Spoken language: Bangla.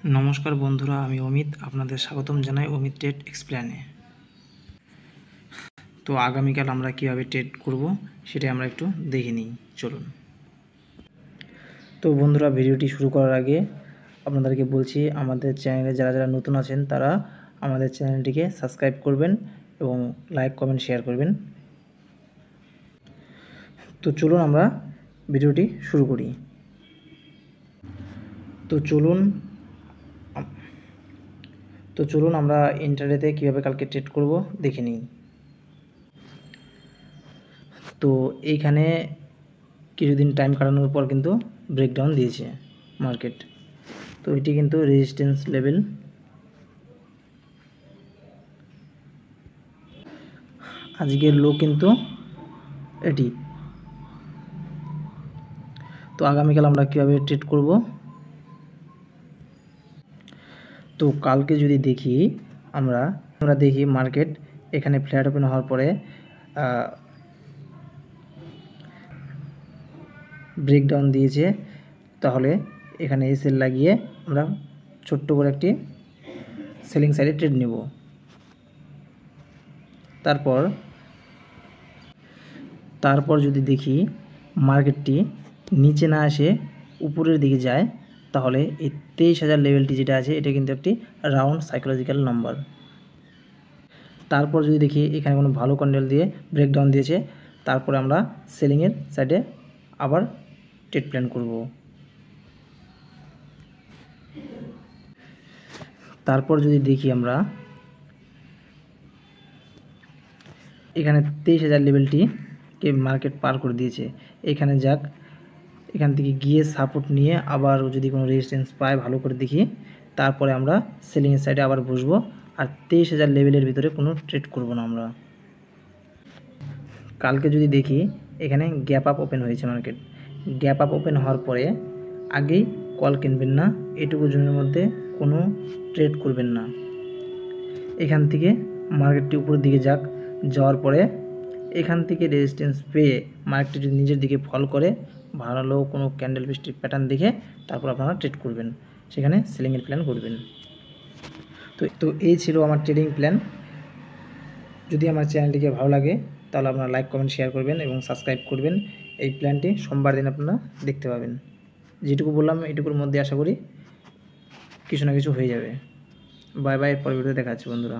নমস্কার বন্ধুরা, আমি অমিত আপনাদের স্বাগতম জানাই অমিত ট্রেড এক্সপ্লেনে। তো আগামীকাল আমরা কীভাবে ট্রেড করব সেটা আমরা একটু দেখে নিই, চলুন। তো বন্ধুরা, ভিডিওটি শুরু করার আগে আপনাদেরকে বলছি, আমাদের চ্যানেলে যারা যারা নতুন আছেন তারা আমাদের চ্যানেলটিকে সাবস্ক্রাইব করবেন এবং লাইক কমেন্ট শেয়ার করবেন। তো চলুন আমরা ভিডিওটি শুরু করি। তো চলুন আমরা ইন্টারডেতে কীভাবে কালকে ট্রেড করব দেখে নিই। তো এইখানে কিছুদিন টাইম কাটানোর পর কিন্তু ব্রেকডাউন দিয়েছে মার্কেট। তো এটি কিন্তু রেজিস্ট্যান্স লেভেল। আজকের লো কিন্তু এটি। তো আগামীকাল আমরা কীভাবে ট্রেড করব, তো কালকে যদি দেখি আমরা দেখি মার্কেট এখানে ফ্ল্যাট ওপেন হওয়ার পরে ব্রেকডাউন দিয়েছে, তাহলে এখানে এসএল লাগিয়ে আমরা ছোট্ট করে একটি সেলিং সাইডে ট্রেড নেব। তারপর যদি দেখি মার্কেটটি নিচে না আসে উপরের দিকে যায়, তাহলে এই 23,000 লেভেলটি যেটা আছে এটা কিন্তু একটি রাউন্ড সাইকোলজিক্যাল নাম্বার। তারপর যদি দেখি এখানে কোনো ভালো ক্যান্ডেল দিয়ে ব্রেকডাউন দিয়েছে, তারপরে আমরা সেলিংয়ের সাইডে আবার ট্রেড প্ল্যান করব। তারপর যদি দেখি আমরা এখানে 23,000 লেভেলটিকে মার্কেট পার করে দিয়েছে, এখানে যাক, এখান থেকে গিয়ে সাপোর্ট নিয়ে আবার যদি কোনো রেজিস্ট্যান্স পায় ভালো করে দেখি, তারপরে আমরা সেলিংয়ের সাইডে আবার বসবো। আর 23,000 লেভেলের ভিতরে কোনো ট্রেড করব না আমরা। কালকে যদি দেখি এখানে গ্যাপ আপ ওপেন হয়েছে মার্কেট, গ্যাপ আপ ওপেন হওয়ার পরে আগেই কল কিনবেন না, এটুকু জনের মধ্যে কোনো ট্রেড করবেন না। এখান থেকে মার্কেটটি উপরের দিকে যাওয়ার পরে এখান থেকে রেজিস্ট্যান্স পেয়ে মার্কেটটি যদি নিজের দিকে ফল করে ভালো কোনো ক্যান্ডেল স্টিক প্যাটার্ন দেখে তারপর আপনারা ট্রেড করবেন, সেখানে সেলিংয়ের প্ল্যান করবেন। তো এই ছিল আমার ট্রেডিং প্ল্যান। যদি আমার চ্যানেলটিকে ভালো লাগে তাহলে আপনারা লাইক কমেন্ট শেয়ার করবেন এবং সাবস্ক্রাইব করবেন। এই প্ল্যানটি সোমবার দিন আপনারা দেখতে পাবেন। যেটুকু বললাম এইটুকুর মধ্যে আশা করি কিছু না কিছু হয়ে যাবে। বাই বাই, পরের ভিডিওতে দেখা যাচ্ছে বন্ধুরা।